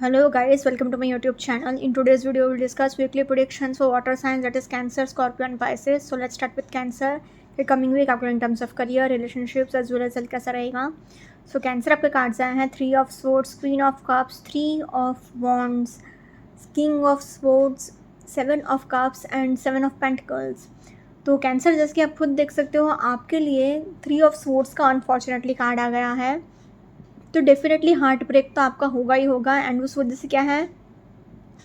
Hello guys, welcome to my YouTube channel. In today's video, we will discuss weekly predictions for water signs, that is Cancer, Scorpio and Pisces. So let's start with Cancer. फिर coming week आपको in terms of career, relationships as well as health कैसा रहेगा. So Cancer आपके cards आए हैं 3 of swords, queen of cups, 3 of wands, king of swords, 7 of cups and 7 of pentacles. तो Cancer, जैसे कि आप खुद देख सकते हो, आपके लिए 3 ऑफ स्वॉर्ड्स का अनफॉर्चुनेटली कार्ड आ गया है. तो डेफिनेटली हार्ट ब्रेक तो आपका होगा ही होगा. एंड उस वजह से क्या है,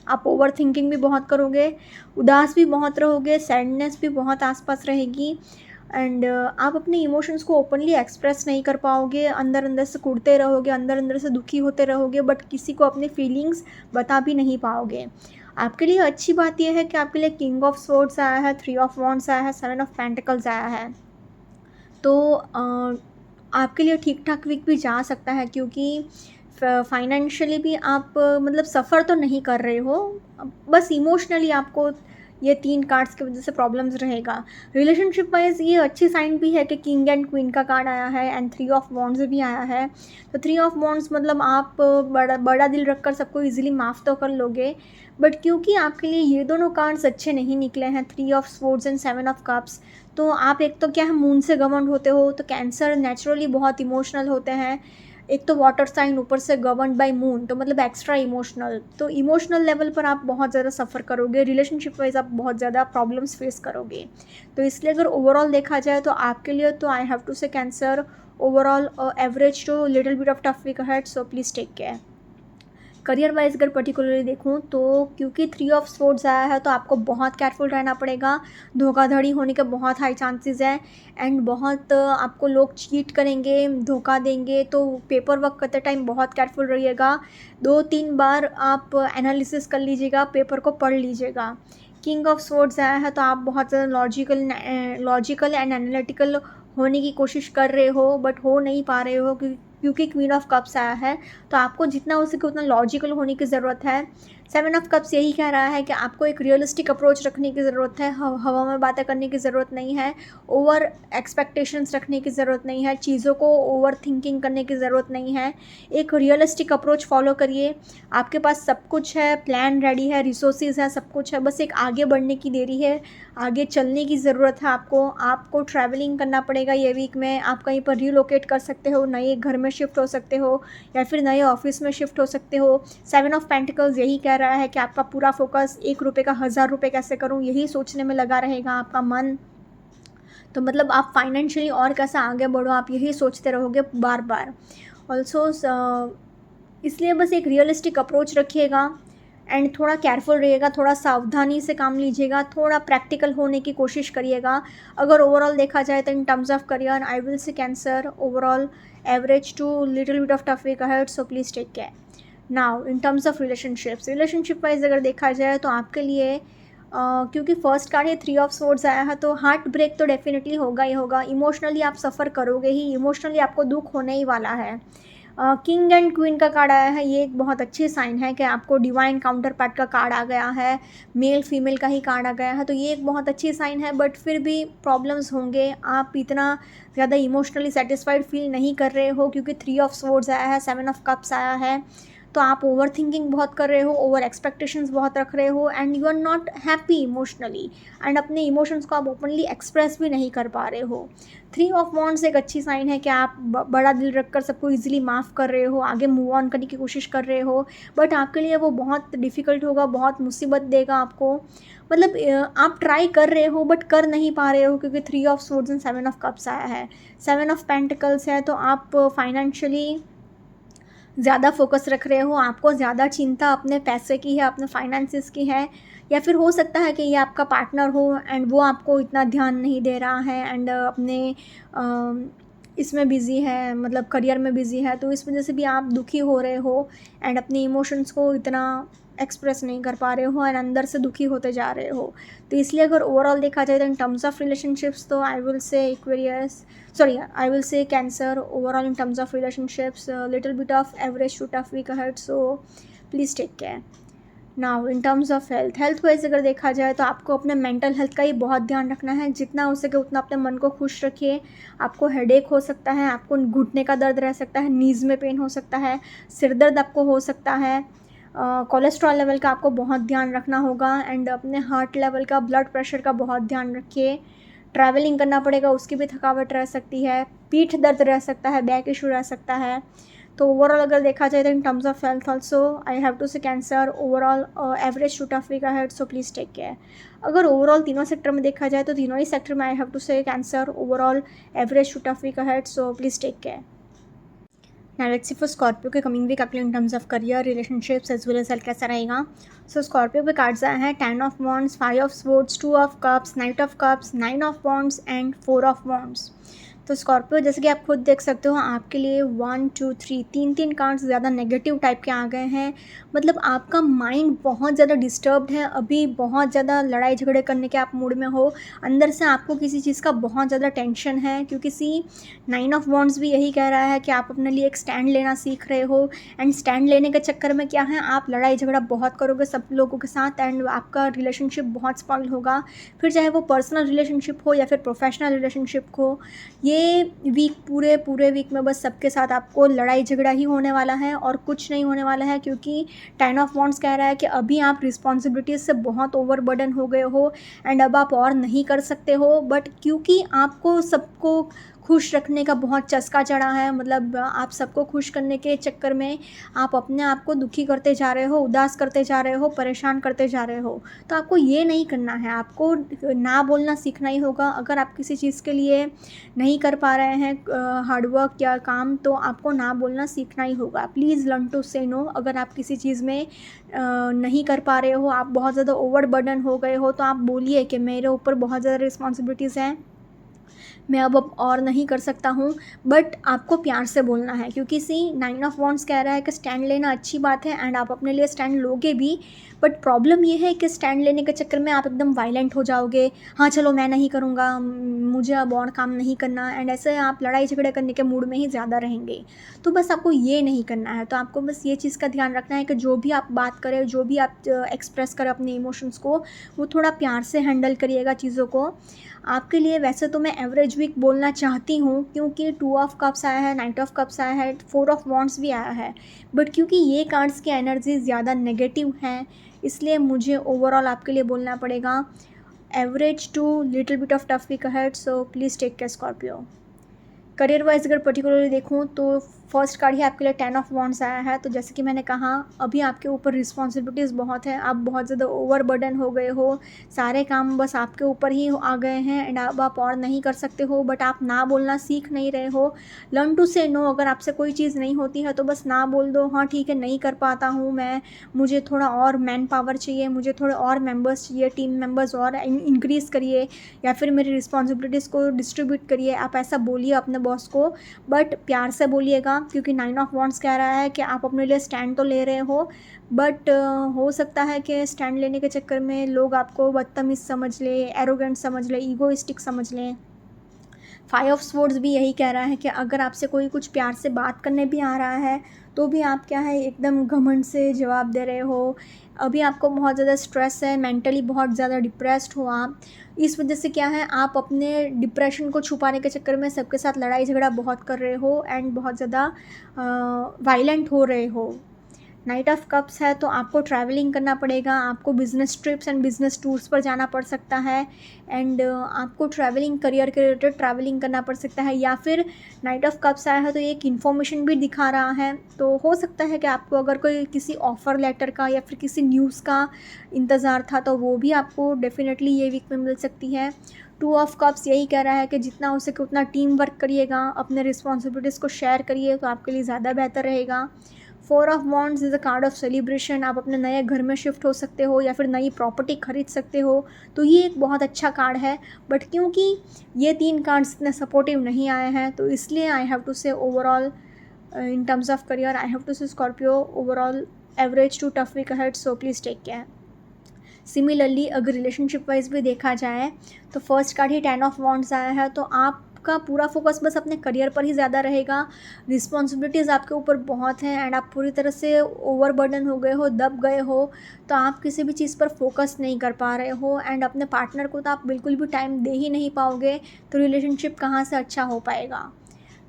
आप ओवर थिंकिंग भी बहुत करोगे, उदास भी बहुत रहोगे, सैडनेस भी बहुत आसपास रहेगी. एंड आप अपने इमोशंस को ओपनली एक्सप्रेस नहीं कर पाओगे, अंदर अंदर से कुढ़ते रहोगे, अंदर अंदर से दुखी होते रहोगे, बट किसी को अपने फीलिंग्स बता भी नहीं पाओगे. आपके लिए अच्छी बात यह है कि आपके लिए किंग ऑफ स्वॉर्ड्स आया है, 3 ऑफ वॉन्ड्स आया है, 7 ऑफ पेंटिकल्स आया है. तो आपके लिए ठीक ठाक वीक भी जा सकता है, क्योंकि फाइनेंशियली भी आप मतलब सफ़र तो नहीं कर रहे हो, बस इमोशनली आपको ये 3 कार्ड्स की वजह से प्रॉब्लम्स रहेगा. रिलेशनशिप वाइज ये अच्छी साइन भी है कि किंग एंड क्वीन का कार्ड आया है एंड 3 ऑफ वॉन्ड्स भी आया है. तो 3 ऑफ वॉन्ड्स मतलब आप बड़ा दिल रखकर सबको इजीली माफ़ तो कर लोगे, बट क्योंकि आपके लिए ये दोनों कार्ड्स अच्छे नहीं निकले हैं, 3 of swords and 7 of cups, तो आप एक तो क्या है, मून से गवर्न होते हो. तो कैंसर नेचुरली बहुत इमोशनल होते हैं, एक तो वाटर साइन, ऊपर से गवर्न बाय मून, तो मतलब एक्स्ट्रा इमोशनल. तो इमोशनल लेवल पर आप बहुत ज़्यादा सफ़र करोगे, रिलेशनशिप वाइज आप बहुत ज़्यादा प्रॉब्लम्स फेस करोगे. तो इसलिए अगर ओवरऑल देखा जाए तो आपके लिए तो I have to say Cancer overall average to little bit of tough week ahead, so please take care. Career wise अगर पर्टिकुलरली देखूँ तो क्योंकि 3 ऑफ स्वॉर्ड्स आया है, तो आपको बहुत केयरफुल रहना पड़ेगा. धोखाधड़ी होने के बहुत हाई चांसेस हैं एंड बहुत आपको लोग चीट करेंगे, धोखा देंगे. तो पेपर वर्क करते टाइम बहुत केयरफुल रहिएगा. 2-3 बार आप एनालिसिस कर लीजिएगा, पेपर को पढ़ लीजिएगा. किंग ऑफ स्वॉर्ड्स आया है, तो आप बहुत ज़्यादा लॉजिकल एंड एनालिटिकल होने की कोशिश कर रहे हो, बट हो नहीं पा रहे हो क्योंकि क्वीन ऑफ कप्स आया है. तो आपको जितना हो सके उतना लॉजिकल होने की ज़रूरत है. 7 ऑफ कप्स यही कह रहा है कि आपको एक रियलिस्टिक अप्रोच रखने की ज़रूरत है. हवा में बातें करने की ज़रूरत नहीं है, ओवर एक्सपेक्टेशंस रखने की ज़रूरत नहीं है, चीज़ों को ओवर थिंकिंग करने की ज़रूरत नहीं है. एक रियलिस्टिक अप्रोच फॉलो करिए. आपके पास सब कुछ है, प्लान रेडी है, रिसोर्सेज है, सब कुछ है, बस एक आगे बढ़ने की देरी है, आगे चलने की ज़रूरत है. आपको ट्रैवलिंग करना पड़ेगा ये वीक में. आप कहीं पर रिलोकेट कर सकते हो, नए घर में शिफ्ट हो सकते हो, या फिर नए ऑफिस में शिफ्ट हो सकते हो. 7 ऑफ पेंटिकल्स यही कह रहा है कि आपका पूरा फोकस 1 रुपये का 1000 रुपये कैसे करूं, यही सोचने में लगा रहेगा आपका मन. तो मतलब आप फाइनेंशियली और कैसे आगे बढ़ो, आप यही सोचते रहोगे बार बार. ऑल्सो इसलिए बस एक रियलिस्टिक अप्रोच रखिएगा एंड थोड़ा केयरफुल रहिएगा, थोड़ा सावधानी से काम लीजिएगा, थोड़ा प्रैक्टिकल होने की कोशिश करिएगा. अगर ओवरऑल देखा जाए तो in terms of career I will say Cancer overall average to little bit of tough week ahead, so please take care. Now in terms of relationship wise अगर देखा जाए तो आपके लिए क्योंकि फर्स्ट कार्ड है 3 ऑफ स्वॉर्ड्स आया है, तो हार्ट ब्रेक तो डेफिनेटली होगा ही होगा. इमोशनली आप सफ़र करोगे ही, इमोशनली आपको दुख होने ही वाला है. किंग एंड क्वीन का कार्ड आया है, ये एक बहुत अच्छी साइन है कि आपको डिवाइन काउंटर पार्ट का कार्ड आ गया है, मेल फीमेल का ही कार्ड आ गया है. तो ये एक बहुत अच्छी साइन है, बट फिर भी प्रॉब्लम्स होंगे. आप इतना ज़्यादा इमोशनली सेटिस्फाइड फील नहीं कर रहे हो, क्योंकि 3 ऑफ स्वॉर्ड्स आया है, 7 ऑफ कप्स आया है. तो आप ओवर थिंकिंग बहुत कर रहे हो, ओवर एक्सपेक्टेशंस बहुत रख रहे हो, and you are not happy emotionally, and अपने इमोशंस को आप ओपनली एक्सप्रेस भी नहीं कर पा रहे हो. 3 ऑफ वॉन्ड्स एक अच्छी साइन है कि आप बड़ा दिल रखकर सबको इजीली माफ़ कर रहे हो, आगे मूव ऑन करने की कोशिश कर रहे हो, बट आपके लिए वो बहुत डिफ़िकल्ट होगा, बहुत मुसीबत देगा आपको. मतलब आप ट्राई कर रहे हो बट कर नहीं पा रहे हो, क्योंकि 3 of swords and 7 of cups आया है. 7 ऑफ पेंटिकल्स है, तो आप फाइनेंशियली ज़्यादा फोकस रख रहे हो, आपको ज़्यादा चिंता अपने पैसे की है, अपने फाइनेंसिस की है, या फिर हो सकता है कि ये आपका पार्टनर हो एंड वो आपको इतना ध्यान नहीं दे रहा है एंड अपने इसमें बिज़ी है, मतलब करियर में बिज़ी है. तो इस वजह से भी आप दुखी हो रहे हो एंड अपने इमोशंस को इतना एक्सप्रेस नहीं कर पा रहे हो एंड अंदर से दुखी होते जा रहे हो. तो इसलिए अगर ओवरऑल देखा जाए तो इन टर्म्स ऑफ रिलेशनशिप्स तो I will say Cancer overall in terms of relationships little bit of average to tough week ahead, so please take care. Now in terms of health wise अगर देखा जाए तो आपको अपने mental health का ही बहुत ध्यान रखना है. जितना हो सके उतना अपने मन को खुश रखिए. आपको हेडेक हो सकता है, आपको घुटने का दर्द रह सकता है, नीज़ में पेन हो सकता है, सिर दर्द आपको हो सकता है, कोलेस्ट्रॉल लेवल का आपको बहुत ध्यान रखना होगा एंड अपने हार्ट लेवल का, ब्लड प्रेशर का बहुत ध्यान रखिए। ट्रैवलिंग करना पड़ेगा, उसकी भी थकावट रह सकती है, पीठ दर्द रह सकता है, बैक इशू रह सकता है। तो ओवरऑल अगर देखा जाए तो in terms of health also I have to say Cancer overall average to tough week ahead, so please take care. अगर ओवरऑल तीनों सेक्टर में देखा जाए तो तीनों ही सेक्टर में I have to say Cancer overall average to tough week ahead, so please take care. Now let's see for Scorpio के कमिंग वीक आपके in terms of career, relationships as well as health कैसा रहेगा। सो Scorpio पे cards आए हैं 10 of wands, 5 of swords, 2 of cups, night of cups, 9 of wands and 4 of wands. तो Scorpio जैसे कि आप खुद देख सकते हो आपके लिए 1 2 3 तीन कार्ड्स ज़्यादा नेगेटिव टाइप के आ गए हैं। मतलब आपका माइंड बहुत ज़्यादा डिस्टर्ब्ड है, अभी बहुत ज़्यादा लड़ाई झगड़े करने के आप मूड में हो, अंदर से आपको किसी चीज़ का बहुत ज़्यादा टेंशन है, क्योंकि 9 ऑफ वॉन्ड्स भी यही कह रहा है कि आप अपने लिए एक स्टैंड लेना सीख रहे हो एंड स्टैंड लेने के चक्कर में क्या है, आप लड़ाई झगड़ा बहुत करोगे सब लोगों के साथ एंड आपका रिलेशनशिप बहुत स्पॉइल होगा, फिर चाहे वो पर्सनल रिलेशनशिप हो या फिर प्रोफेशनल रिलेशनशिप हो। ये वीक पूरे वीक में बस सबके साथ आपको लड़ाई झगड़ा ही होने वाला है और कुछ नहीं होने वाला है, क्योंकि 10 ऑफ वॉन्ड्स कह रहा है कि अभी आप रिस्पॉन्सिबिलिटीज़ से बहुत ओवरबर्डन हो गए हो एंड अब आप और नहीं कर सकते हो, बट क्योंकि आपको सबको खुश रखने का बहुत चस्का चढ़ा है, मतलब आप सबको खुश करने के चक्कर में आप अपने आप को दुखी करते जा रहे हो, उदास करते जा रहे हो, परेशान करते जा रहे हो। तो आपको ये नहीं करना है, आपको ना बोलना सीखना ही होगा। अगर आप किसी चीज़ के लिए नहीं कर पा रहे हैं हार्डवर्क या काम, तो आपको ना बोलना सीखना ही होगा। प्लीज़ लर्न टू से नो। अगर आप किसी चीज़ में नहीं कर पा रहे हो, आप बहुत ज़्यादा ओवरबर्डन हो गए हो, तो आप बोलिए कि मेरे ऊपर बहुत ज़्यादा रिस्पॉन्सिबिलिटीज़ हैं, मैं अब और नहीं कर सकता हूँ, बट आपको प्यार से बोलना है, क्योंकि 9 ऑफ वॉन्ड्स कह रहा है कि स्टैंड लेना अच्छी बात है एंड आप अपने लिए स्टैंड लोगे भी, बट प्रॉब्लम ये है कि स्टैंड लेने के चक्कर में आप एकदम वायलेंट हो जाओगे। हाँ चलो मैं नहीं करूँगा, मुझे अब और काम नहीं करना, एंड ऐसे आप लड़ाई झगड़े करने के मूड में ही ज़्यादा रहेंगे। तो बस आपको ये नहीं करना है। तो आपको बस ये चीज़ का ध्यान रखना है कि जो भी आप बात करें, जो भी आप एक्सप्रेस करें अपने इमोशंस को, वो थोड़ा प्यार से हैंडल करिएगा चीज़ों को। आपके लिए वैसे तो मैं एवरेज वीक बोलना चाहती हूँ, क्योंकि 2 ऑफ कप्स आया है, नाइट ऑफ कप्स आया है, 4 ऑफ वॉन्ड्स भी आया है, बट क्योंकि ये कार्ड्स की एनर्जी ज़्यादा नेगेटिव हैं, इसलिए मुझे ओवरऑल आपके लिए बोलना पड़ेगा average to little bit of tough week ahead, so please take care Scorpio. Career wise अगर पर्टिकुलरली देखूँ तो फर्स्ट कार्ड ही आपके लिए 10 ऑफ वॉन्ड्स आया है। तो जैसे कि मैंने कहा, अभी आपके ऊपर रिस्पॉन्सिबिलिटीज़ बहुत है, आप बहुत ज़्यादा ओवरबर्डन हो गए हो, सारे काम बस आपके ऊपर ही आ गए हैं एंड अब आप और नहीं कर सकते हो, बट आप ना बोलना सीख नहीं रहे हो। लर्न टू से नो। अगर आपसे कोई चीज़ नहीं होती है तो बस ना बोल दो, हाँ ठीक है नहीं कर पाता हूँ मैं, मुझे थोड़ा और मैन पावर चाहिए, मुझे थोड़े और मेम्बर्स चाहिए, टीम मेम्बर्स और इंक्रीज़ करिए या फिर मेरी रिस्पॉन्सिबिलिटीज़ को डिस्ट्रीब्यूट करिए। आप ऐसा बोलिए अपने बॉस को, बट प्यार से बोलिएगा, क्योंकि 9 ऑफ वॉन्ड्स कह रहा है कि आप अपने लिए स्टैंड तो ले रहे हो, बट हो सकता है कि स्टैंड लेने के चक्कर में लोग आपको बदतमीज़ समझ ले, एरोगेंट समझ ले, ईगोइस्टिक समझ लें। 5 ऑफ स्वॉर्ड्स भी यही कह रहा है कि अगर आपसे कोई कुछ प्यार से बात करने भी आ रहा है तो भी आप क्या है एकदम घमंड से जवाब दे रहे हो। अभी आपको बहुत ज़्यादा स्ट्रेस है, मेंटली बहुत ज़्यादा डिप्रेस्ड हो आप। इस वजह से क्या है, आप अपने डिप्रेशन को छुपाने के चक्कर में सबके साथ लड़ाई झगड़ा बहुत कर रहे हो एंड बहुत ज़्यादा वायलेंट हो रहे हो। नाइट ऑफ कप्स है तो आपको ट्रैवलिंग करना पड़ेगा, आपको business trips and business tours पर जाना पड़ सकता है एंड आपको ट्रैवलिंग, करियर के रिलेटेड ट्रैवलिंग करना पड़ सकता है, या फिर नाइट ऑफ कप्स आया है तो एक इन्फॉर्मेशन भी दिखा रहा है। तो हो सकता है कि आपको अगर कोई किसी ऑफ़र लेटर का या फिर किसी न्यूज़ का इंतज़ार था तो वो भी आपको डेफिनेटली ये वीक में मिल सकती है। 2 ऑफ कप्स यही कह रहा है कि जितना हो सके उतना टीम वर्क करिएगा, अपने रिस्पॉन्सिबिलिटीज़ को शेयर करिए तो आपके लिए ज़्यादा बेहतर रहेगा। 4 of wands is a card of celebration. आप अपने नए घर में शिफ्ट हो सकते हो या फिर नई प्रॉपर्टी खरीद सकते हो, तो ये एक बहुत अच्छा कार्ड है। बट क्योंकि ये 3 कार्ड्स इतने सपोर्टिव नहीं आए हैं तो इसलिए I have to say overall in terms of career I have to say Scorpio overall average to tough week ahead, so please take care. Similarly अगर रिलेशनशिप वाइज भी देखा जाए तो फर्स्ट कार्ड ही 10 ऑफ वॉन्ड्स आया है, तो आपका पूरा फोकस बस अपने करियर पर ही ज़्यादा रहेगा। रिस्पॉन्सिबिलिटीज़ आपके ऊपर बहुत हैं एंड आप पूरी तरह से ओवरबर्डन हो गए हो, दब गए हो, तो आप किसी भी चीज़ पर फोकस नहीं कर पा रहे हो एंड अपने पार्टनर को तो आप बिल्कुल भी टाइम दे ही नहीं पाओगे, तो रिलेशनशिप कहाँ से अच्छा हो पाएगा।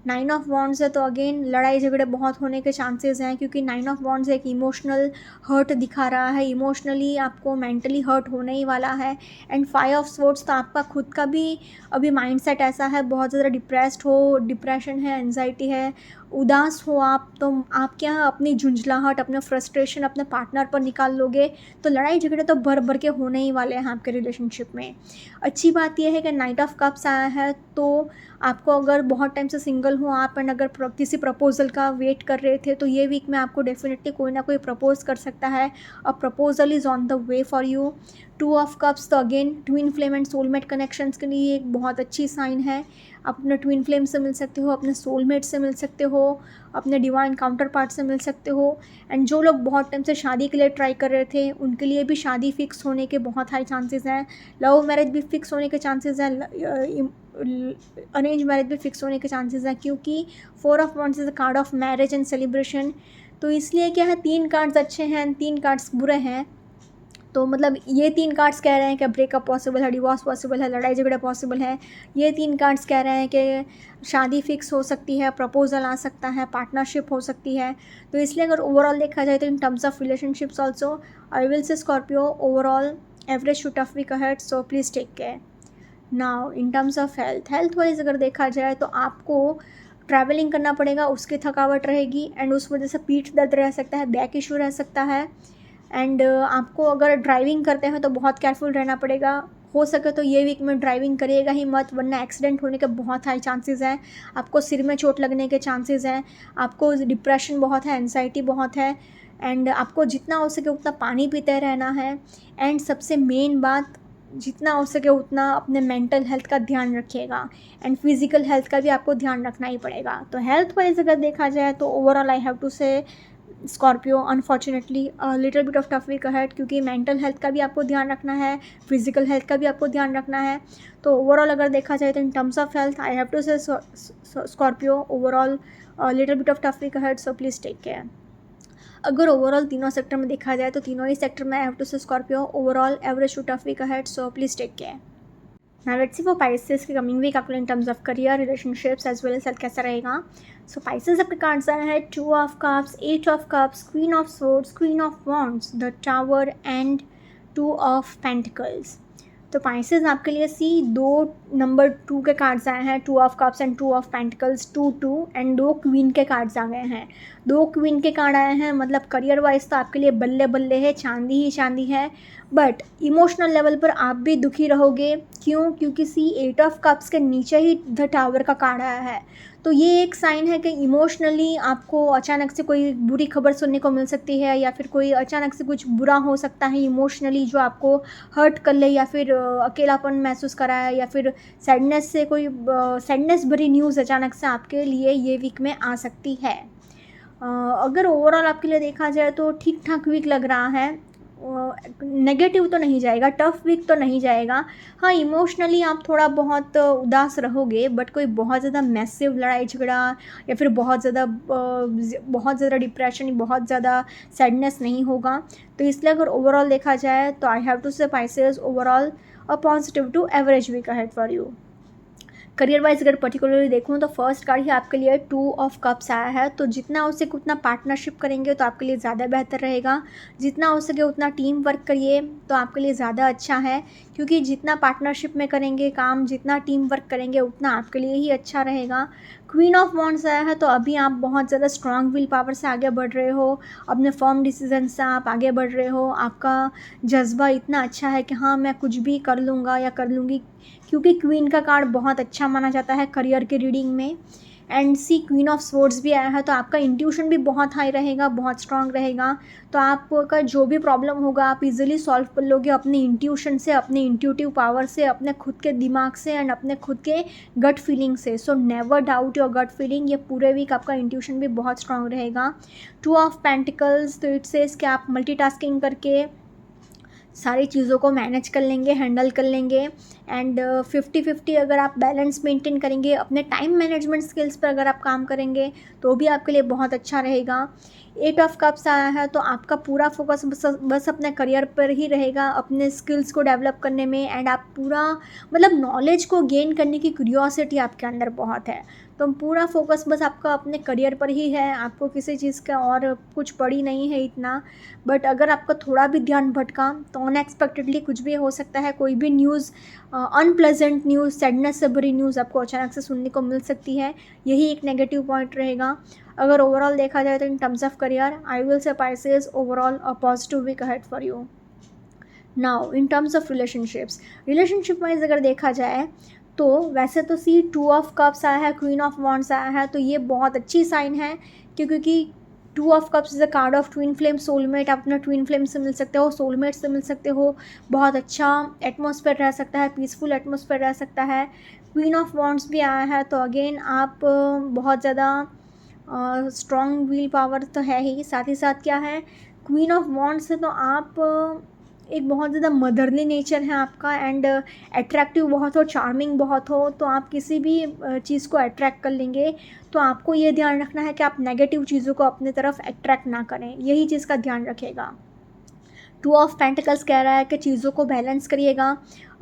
9 ऑफ वॉन्ड्स है तो अगेन लड़ाई झगड़े बहुत होने के चांसेस हैं, क्योंकि 9 ऑफ वॉन्ड्स एक इमोशनल हर्ट दिखा रहा है, इमोशनली आपको मेंटली हर्ट होने ही वाला है। एंड 5 ऑफ स्वॉर्ड्स तो आपका खुद का भी अभी माइंडसेट ऐसा है, बहुत ज़्यादा डिप्रेस्ड हो, डिप्रेशन है, एंजाइटी है, उदास हो आप, तो आप क्या अपनी झुंझलाहट, अपना फ्रस्ट्रेशन अपने पार्टनर पर निकाल लोगे, तो लड़ाई झगड़े तो भर भर के होने ही वाले हैं आपके रिलेशनशिप में। अच्छी बात यह है कि नाइट ऑफ कप्स आया है, तो आपको अगर बहुत टाइम से सिंगल हो आप एंड अगर किसी प्रपोजल का वेट कर रहे थे, तो ये वीक में आपको डेफिनेटली कोई ना कोई प्रपोज कर सकता है। A proposal is on the way for you. 2 of cups तो again twin flame and soulmate connections के लिए एक बहुत अच्छी साइन है। आप अपने ट्विन फ्लेम से मिल सकते हो, अपने सोलमेट से मिल सकते हो, अपने डिवाइन काउंटर पार्ट से मिल सकते हो। एंड जो लोग बहुत टाइम से शादी के लिए ट्राई कर रहे थे, उनके लिए भी शादी फिक्स होने के बहुत हाई चांसेस हैं। लव मैरिज भी फिक्स होने के चांसेस हैं, अरेंज मैरिज भी फिक्स होने के चांसेस हैं, क्योंकि 4 of wands is a card of marriage and celebration. तो इसलिए क्या है, 3 कार्ड्स अच्छे हैं, 3 कार्ड्स बुरे हैं। तो मतलब ये 3 कार्ड्स कह रहे हैं कि ब्रेकअप पॉसिबल है, डिवोर्स पॉसिबल है, लड़ाई झगड़ा पॉसिबल है। ये 3 कार्ड्स कह रहे हैं कि शादी फिक्स हो सकती है, प्रपोजल आ सकता है, पार्टनरशिप हो सकती है। तो इसलिए अगर ओवरऑल देखा जाए तो in terms of relationships also I will say Scorpio overall average to tough week ahead, so please take care. Now in terms of health wise अगर देखा जाए तो आपको ट्रैवलिंग करना पड़ेगा, उसकी थकावट रहेगी एंड उस वजह से पीठ दर्द रह सकता है, बैक इशू रह सकता है। एंड आपको अगर ड्राइविंग करते हैं तो बहुत केयरफुल रहना पड़ेगा। हो सके तो ये वीक में ड्राइविंग करिएगा ही मत, वरना एक्सीडेंट होने के बहुत हाई चांसेस हैं। आपको सिर में चोट लगने के चांसेस हैं, आपको डिप्रेशन बहुत है, एंजाइटी बहुत है। एंड आपको जितना हो सके उतना पानी पीते रहना है। एंड सबसे मेन बात, जितना हो सके उतना अपने मेंटल हेल्थ का ध्यान रखिएगा एंड फिज़िकल हेल्थ का भी आपको ध्यान रखना ही पड़ेगा। तो हेल्थ वाइज अगर देखा जाए तो overall I have to say Scorpio unfortunately little bit of tough week ahead, क्योंकि मेंटल हेल्थ का भी आपको ध्यान रखना है, फिजिकल हेल्थ का भी आपको ध्यान रखना है। तो ओवरऑल अगर देखा जाए तो in terms of health I have to say Scorpio overall little bit of tough week ahead, so please take care. अगर ओवरऑल तीनों सेक्टर में देखा जाए तो तीनों ही सेक्टर में I have to say Scorpio overall average to tough week ahead, so please take care. Now let's see for Pisces की कमिंग वीक आपको in terms of career, relationships as well as health कैसा रहेगा। सो Pisces आपके cards आए हैं 2 of cups, 8 of cups, queen of swords, queen of wands, the tower and 2 of pentacles. तो Pisces आपके लिए सी 2 नंबर 2 के कार्ड्स आए हैं, 2 of cups and 2 of pentacles, 2 and 2 queen के कार्ड्स आ गए हैं। 2 क्वीन के कार्ड आए हैं, मतलब करियर वाइज तो आपके लिए बल्ले बल्ले है, चांदी ही चांदी है। बट इमोशनल लेवल पर आप भी दुखी रहोगे, क्यों? क्योंकि सी 8 ऑफ कप्स के नीचे ही द टावर का कार्ड आया है। तो ये एक साइन है कि इमोशनली आपको अचानक से कोई बुरी खबर सुनने को मिल सकती है, या फिर कोई अचानक से कुछ बुरा हो सकता है इमोशनली जो आपको हर्ट कर ले, या फिर अकेलापन महसूस कराए, या फिर सैडनेस से कोई सैडनेस भरी न्यूज़ अचानक से आपके लिए ये वीक में आ सकती है। अगर ओवरऑल आपके लिए देखा जाए तो ठीक ठाक वीक लग रहा है। नेगेटिव तो नहीं जाएगा, टफ वीक तो नहीं जाएगा। हाँ, इमोशनली आप थोड़ा बहुत उदास रहोगे, बट कोई बहुत ज़्यादा मैसिव लड़ाई झगड़ा या फिर बहुत ज़्यादा डिप्रेशन, बहुत ज़्यादा सैडनेस नहीं होगा। तो इसलिए अगर ओवरऑल देखा जाए तो I have to say Pisces overall a positive to average week ahead for you. Career wise अगर पर्टिकुलरली देखूँ तो फर्स्ट कार्ड ही आपके लिए 2 ऑफ कप्स आया है। तो जितना हो सके उतना पार्टनरशिप करेंगे तो आपके लिए ज़्यादा बेहतर रहेगा, जितना हो सके उतना टीम वर्क करिए तो आपके लिए ज़्यादा अच्छा है, क्योंकि जितना पार्टनरशिप में करेंगे काम, जितना टीम वर्क करेंगे उतना आपके लिए ही अच्छा रहेगा। क्वीन ऑफ वॉन्ड्स आया है, तो अभी आप बहुत ज़्यादा स्ट्रॉन्ग विल पावर से आगे बढ़ रहे हो, अपने फर्म डिसीजन से आप आगे बढ़ रहे हो, आपका जज्बा इतना अच्छा है कि हाँ मैं कुछ भी कर लूँगा या कर लूँगी, क्योंकि क्वीन का कार्ड बहुत अच्छा माना जाता है करियर के रीडिंग में। And see queen of swords भी आया है, तो आपका इंट्यूशन भी बहुत हाई रहेगा, बहुत स्ट्रांग रहेगा। तो आपका जो भी प्रॉब्लम होगा आप इजीली सॉल्व कर लोगे अपने इंट्यूशन से, अपने इंट्यूटिव पावर से, अपने खुद के दिमाग से एंड अपने खुद के गट फीलिंग से। So never doubt your gut feeling. ये पूरे वीक आपका इंट्यूशन भी बहुत स्ट्रांग रहेगा। 2 ऑफ पेंटिकल्स, तो इट सेज कि आप मल्टीटास्किंग करके सारी चीज़ों को मैनेज कर लेंगे, हैंडल कर लेंगे। एंड 50-50 अगर आप बैलेंस मेंटेन करेंगे, अपने टाइम मैनेजमेंट स्किल्स पर अगर आप काम करेंगे तो भी आपके लिए बहुत अच्छा रहेगा। 8 ऑफ कप्स आया है, तो आपका पूरा फोकस बस अपने करियर पर ही रहेगा, अपने स्किल्स को डेवलप करने में। एंड आप पूरा मतलब नॉलेज को गेन करने की क्यूरियोसिटी आपके अंदर बहुत है, तो पूरा फोकस बस आपका अपने करियर पर ही है, आपको किसी चीज़ का और कुछ पड़ी नहीं है इतना। बट अगर आपका थोड़ा भी ध्यान भटका तो अनएक्सपेक्टेडली कुछ भी हो सकता है, कोई भी न्यूज़, अनप्लेजेंट न्यूज़, सैडनेस से भरी न्यूज़ आपको अचानक से सुनने को मिल सकती है। यही एक नेगेटिव पॉइंट रहेगा। अगर ओवरऑल देखा जाए तो in terms of career I will say Pisces overall a positive week ahead for you. Now in terms of relationship wise अगर देखा जाए तो वैसे तो सी 2 ऑफ कप्स आया है, क्वीन ऑफ वॉन्ड्स आया है, तो ये बहुत अच्छी साइन है क्योंकि 2 of cups is a card of twin flame, soulmate. आप अपना ट्विन फ्लेम से मिल सकते हो, सोलमेट से मिल सकते हो, बहुत अच्छा एटमॉस्फेयर रह सकता है, पीसफुल एटमॉस्फेयर रह सकता है। क्वीन ऑफ वॉन्ड्स भी आया है तो अगेन आप बहुत ज़्यादा स्ट्रॉन्ग विल पावर तो है ही, साथ ही साथ क्या है, क्वीन ऑफ वॉन्ड्स है तो आप एक बहुत ज़्यादा मदरली नेचर है आपका, एंड अट्रैक्टिव बहुत हो, चार्मिंग बहुत हो, तो आप किसी भी चीज़ को अट्रैक्ट कर लेंगे। तो आपको ये ध्यान रखना है कि आप नेगेटिव चीज़ों को अपने तरफ अट्रैक्ट ना करें, यही चीज़ का ध्यान रखेगा। 2 ऑफ पेंटिकल्स कह रहा है कि चीज़ों को बैलेंस करिएगा,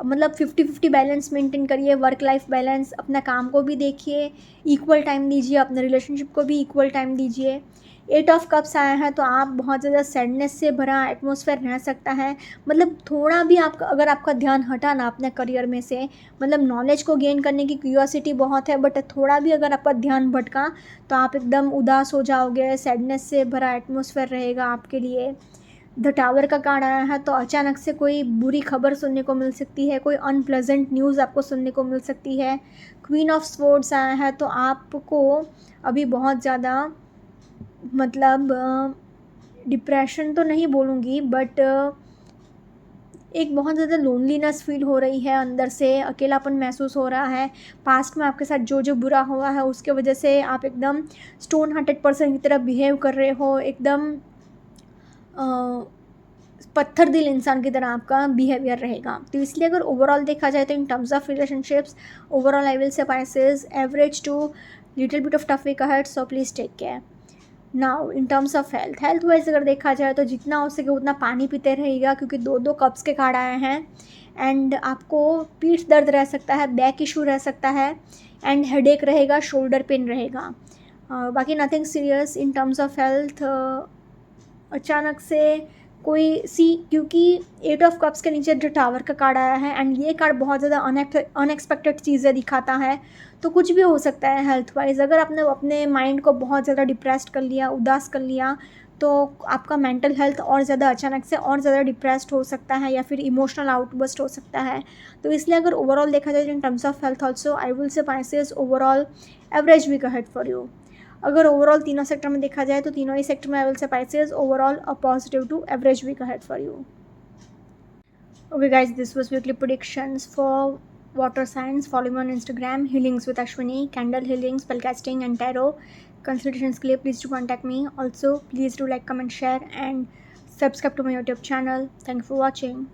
मतलब 50-50 बैलेंस मेंटेन करिए, वर्क लाइफ बैलेंस, अपना काम को भी देखिए, इक्वल टाइम दीजिए, अपने रिलेशनशिप को भी इक्वल टाइम दीजिए। 8 ऑफ कप्स आया है तो आप बहुत ज़्यादा सैडनेस से भरा एटमॉस्फेयर रह सकता है, मतलब थोड़ा भी आपका अगर आपका ध्यान हटा ना अपने करियर में से, मतलब नॉलेज को गेन करने की क्यूरियोसिटी बहुत है बट थोड़ा भी अगर आपका ध्यान भटका तो आप एकदम उदास हो जाओगे, सैडनेस से भरा एटमॉस्फेयर रहेगा आपके लिए। द टावर का कार्ड आया है तो अचानक से कोई बुरी खबर सुनने को मिल सकती है, कोई अनप्लेजेंट न्यूज़ आपको सुनने को मिल सकती है। क्वीन ऑफ स्वॉर्ड्स आया है तो आपको अभी बहुत ज़्यादा, मतलब डिप्रेशन तो नहीं बोलूँगी बट एक बहुत ज़्यादा लोनलीनेस फील हो रही है, अंदर से अकेलापन महसूस हो रहा है। पास्ट में आपके साथ जो जो बुरा हुआ है उसके वजह से आप एकदम स्टोन हार्टेड पर्सन की तरह बिहेव कर रहे हो, एकदम पत्थर दिल इंसान की तरह आपका बिहेवियर रहेगा। तो इसलिए अगर ओवरऑल देखा जाए तो in terms of relationships overall I will say Pisces average to little bit of tough week ahead, so please take care. Now in terms of health wise अगर देखा जाए तो जितना हो सके उतना पानी पीते रहिएगा क्योंकि 2 कप्स के कार्ड आए हैं, एंड आपको पीठ दर्द रह सकता है, बैक इशू रह सकता है, एंड हेडेक रहेगा, शोल्डर पेन रहेगा। बाकी nothing serious in terms of health. अचानक से कोई क्योंकि 8 ऑफ कप्स के नीचे जो टावर का कार्ड आया है एंड ये कार्ड बहुत ज़्यादा अनएक्सपेक्टेड चीज़ें दिखाता है, तो कुछ भी हो सकता है हेल्थ वाइज। अगर आपने अपने माइंड को बहुत ज़्यादा डिप्रेस्ड कर लिया, उदास कर लिया, तो आपका मेंटल हेल्थ और ज़्यादा अचानक से और ज़्यादा डिप्रेस्ड हो सकता है या फिर इमोशनल आउटबर्स्ट हो सकता है। तो इसलिए अगर ओवरऑल देखा जाए in terms of health also I will say Pisces overall average week ahead for you. अगर ओवरऑल तीनों सेक्टर में देखा जाए तो तीनों ही सेक्टर में I will say Pisces overall a positive to average week ahead for you. Okay guys, this was weekly predictions for water signs. Follow me on Instagram, healings with Ashwini, candle healing, spellcasting and tarot consultations के लिए please do contact me. Also please do like, comment, share and subscribe to my YouTube channel. Thank you for watching.